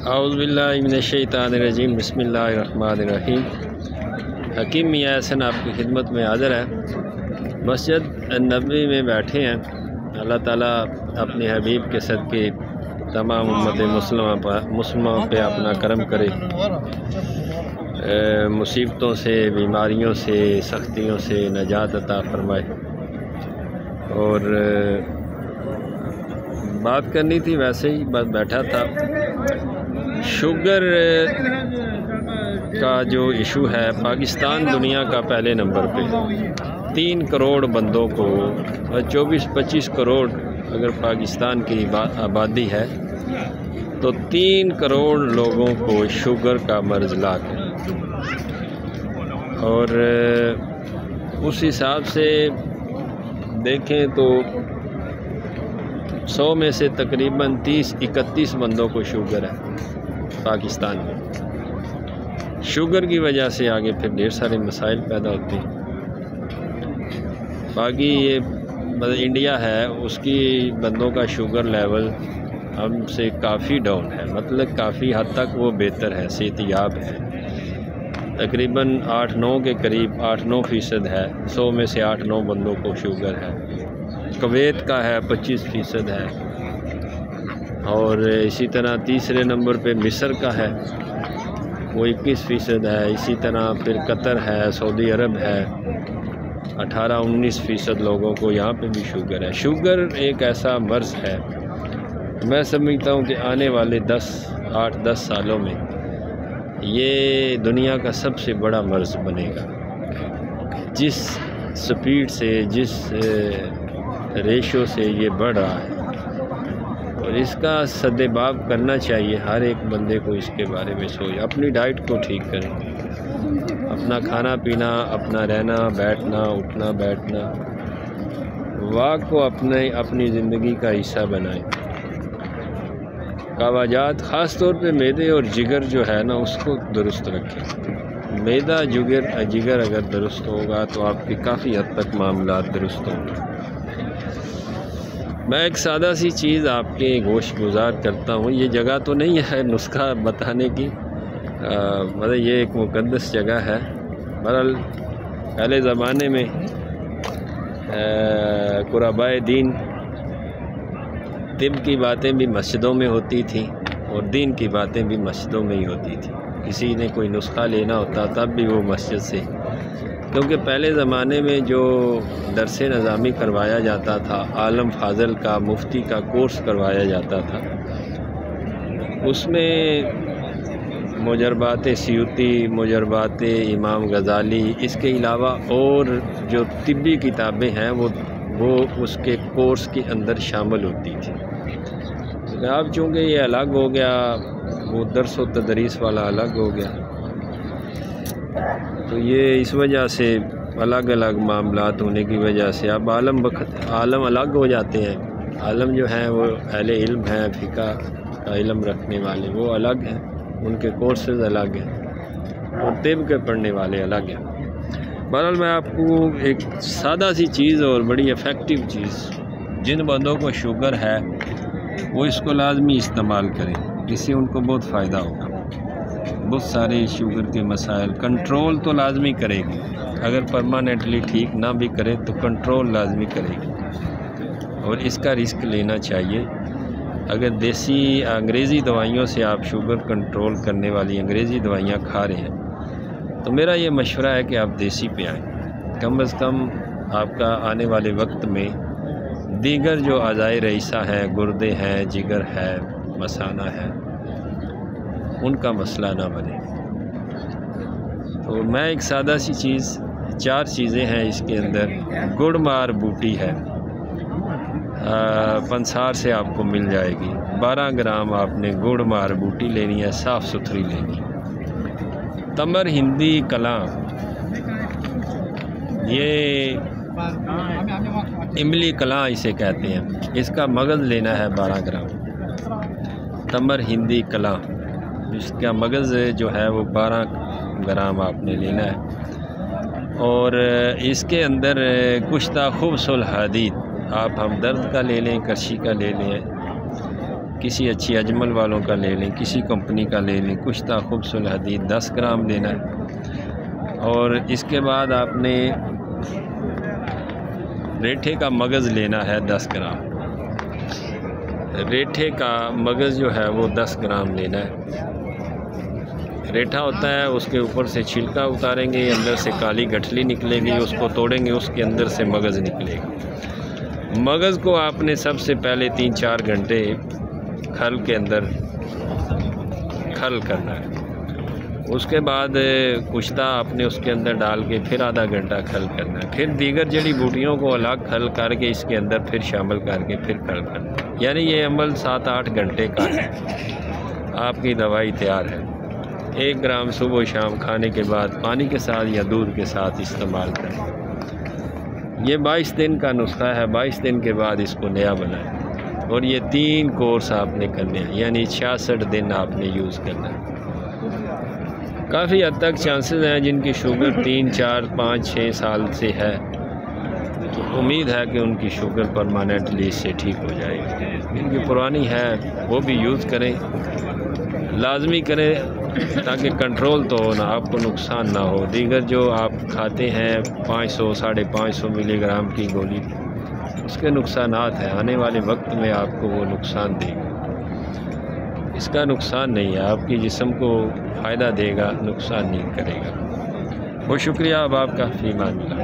औज़ुबिल्लाहि मिनश्शैतानिर्रजीम बिस्मिल्लाहिर्रहमानिर्रहीम। हकीम मियां हसन आपकी खिदमत में हाज़िर है। मस्जिद नबवी में बैठे हैं। अल्लाह ताला अपने हबीब के सदके तमाम उम्मत मुस्लिमों पे अपना करम करे, मुसीबतों से, बीमारियों से, सख्तियों से नजात अता फरमाए। और बात करनी थी, वैसे ही बस बैठा था। शुगर का जो इशू है, पाकिस्तान दुनिया का पहले नंबर पे। 3 करोड़ बंदों को, 24-25 करोड़ अगर पाकिस्तान की आबादी है तो 3 करोड़ लोगों को शुगर का मर्ज़ लाक है। और उस हिसाब से देखें तो 100 में से तकरीबन 30-31 बंदों को शुगर है पाकिस्तान में। शुगर की वजह से आगे फिर ढेर सारे मसाइल पैदा होते हैं। बाकी ये मतलब इंडिया है, उसकी बंदों का शुगर लेवल हमसे काफ़ी डाउन है, मतलब काफ़ी हद तक वो बेहतर है, सेहतियाब है। तकरीबन 8-9 के करीब 8-9% है। 100 में से 8-9 बंदों को शुगर है। कुवैत का है 25% है। और इसी तरह तीसरे नंबर पे मिस्र का है, वो 21% है। इसी तरह फिर कतर है, सऊदी अरब है, 18-19% लोगों को यहाँ पे भी शुगर है। शुगर एक ऐसा मर्ज़ है, मैं समझता हूँ कि आने वाले 8-10 सालों में ये दुनिया का सबसे बड़ा मर्ज़ बनेगा। जिस स्पीड से, जिस रेशो से ये बढ़ रहा है, और इसका सद्देबाब करना चाहिए हर एक बंदे को। इसके बारे में सोचे, अपनी डाइट को ठीक करें, अपना खाना पीना, अपना रहना बैठना, उठना बैठना, वाक को अपनी ज़िंदगी का हिस्सा बनाएं। कवाजात ख़ास तौर पे मैदे और जिगर जो है ना, उसको दुरुस्त रखें। मैदा जिगर अगर दुरुस्त होगा तो आपके काफ़ी हद तक मामला दुरुस्त होंगे। मैं एक सादा सी चीज़ आपके गोश गुजार करता हूँ। ये जगह तो नहीं है नुस्खा बताने की, मतलब ये एक मुक़द्दस जगह है। बहरहाल पहले ज़माने में कुराबाए दीन, तिब की बातें भी मस्जिदों में होती थी और दीन की बातें भी मस्जिदों में ही होती थी। किसी ने कोई नुस्खा लेना होता तब भी वो मस्जिद से, क्योंकि पहले ज़माने में जो दरस नज़ामी करवाया जाता था, आलम फाज़ल का, मुफ्ती का कोर्स करवाया जाता था, उसमें मुजरबात सियूती, मुजरबात इमाम गज़ाली, इसके अलावा और जो तिब्बी किताबें हैं वो उसके कोर्स के अंदर शामिल होती थी। अब चूँकि ये अलग हो गया, वो दर्स व तदरीस वाला अलग हो गया, तो ये इस वजह से अलग अलग मामलात होने की वजह से अब आलम अलग हो जाते हैं। आलम जो हैं वो अहले इल्म हैं, फ़िक़ा का इल्म रखने वाले वो अलग हैं, उनके कोर्सेज़ अलग हैं, और तिब के पढ़ने वाले अलग हैं। बहरहाल मैं आपको एक सादा सी चीज़ और बड़ी इफ़ेक्टिव चीज़, जिन बंदों को शुगर है वो इसको लाजमी इस्तेमाल करें, इससे उनको बहुत फ़ायदा होगा। बहुत सारे शुगर के मसाइल कंट्रोल तो लाजमी करेगी, अगर परमानेंटली ठीक ना भी करे तो कंट्रोल लाजमी करेगी, और इसका रिस्क लेना चाहिए। अगर देसी अंग्रेज़ी दवाइयों से आप शुगर कंट्रोल करने वाली अंग्रेज़ी दवाइयाँ खा रहे हैं तो मेरा ये मशवरा है कि आप देसी पे आएँ। कम अज़ कम आपका आने वाले वक्त में दीगर जो अज़ाए रईसा हैं, गुर्दे हैं, जिगर है, मसाना है, उनका मसला ना बने। तो मैं एक सादा सी चीज़, 4 चीज़ें हैं इसके अंदर। गुड़ मार बूटी है, पंसार से आपको मिल जाएगी। 12 ग्राम आपने गुड़ मार बूटी लेनी है, साफ़ सुथरी लेनी है। तमर हिंदी कलां, ये इमली कलां इसे कहते हैं, इसका मगज़ लेना है 12 ग्राम। तमर हिंदी कलां, इसका मगज़ जो है वो 12 ग्राम आपने लेना है। और इसके अंदर कुश्ता खुब्सुल हदीद, आप हमदर्द का ले लें, करशी का ले लें, किसी अच्छी अजमल वालों का ले लें, किसी कंपनी का ले लें। कुश्ता खुब्सुल हदीद 10 ग्राम लेना है। और इसके बाद आपने रेठे का मगज़ लेना है 10 ग्राम। रेठे का मगज़ जो है वो 10 ग्राम लेना है। रेठा होता है, उसके ऊपर से छिलका उतारेंगे, अंदर से काली गठली निकलेगी, उसको तोड़ेंगे, उसके अंदर से मगज़ निकलेगा। मगज़ को आपने सबसे पहले 3-4 घंटे खल के अंदर खल करना है। उसके बाद कुश्ता आपने उसके अंदर डाल के फिर आधा घंटा खल करना है। फिर दीगर जड़ी बूटियों को अलग खल करके इसके अंदर फिर शामिल करके फिर खल करना है। यानी ये अमल 7-8 घंटे का है। आपकी दवाई तैयार है। 1 ग्राम सुबह शाम खाने के बाद पानी के साथ या दूध के साथ इस्तेमाल करें। ये 22 दिन का नुस्खा है। 22 दिन के बाद इसको नया बनाएं। और ये 3 कोर्स आपने करने हैं, यानी 66 दिन आपने यूज़ करना है। काफ़ी हद तक चांसेस हैं जिनकी शुगर 3, 4, 5, 6 साल से है, तो उम्मीद है कि उनकी शुगर परमानेंटली इससे ठीक हो जाएगी। जिनकी पुरानी है वो भी यूज़ करें, लाजमी करें, ताकि कंट्रोल तो हो ना, आपको नुकसान ना हो। दीगर जो आप खाते हैं 500, 550 मिलीग्राम की गोली, उसके नुकसानात हैं, आने वाले वक्त में आपको वो नुकसान देगा। इसका नुकसान नहीं है, आपकी जिस्म को फ़ायदा देगा, नुकसान नहीं करेगा। बहुत शुक्रिया अब आपका। फ़ी मान अल्लाह।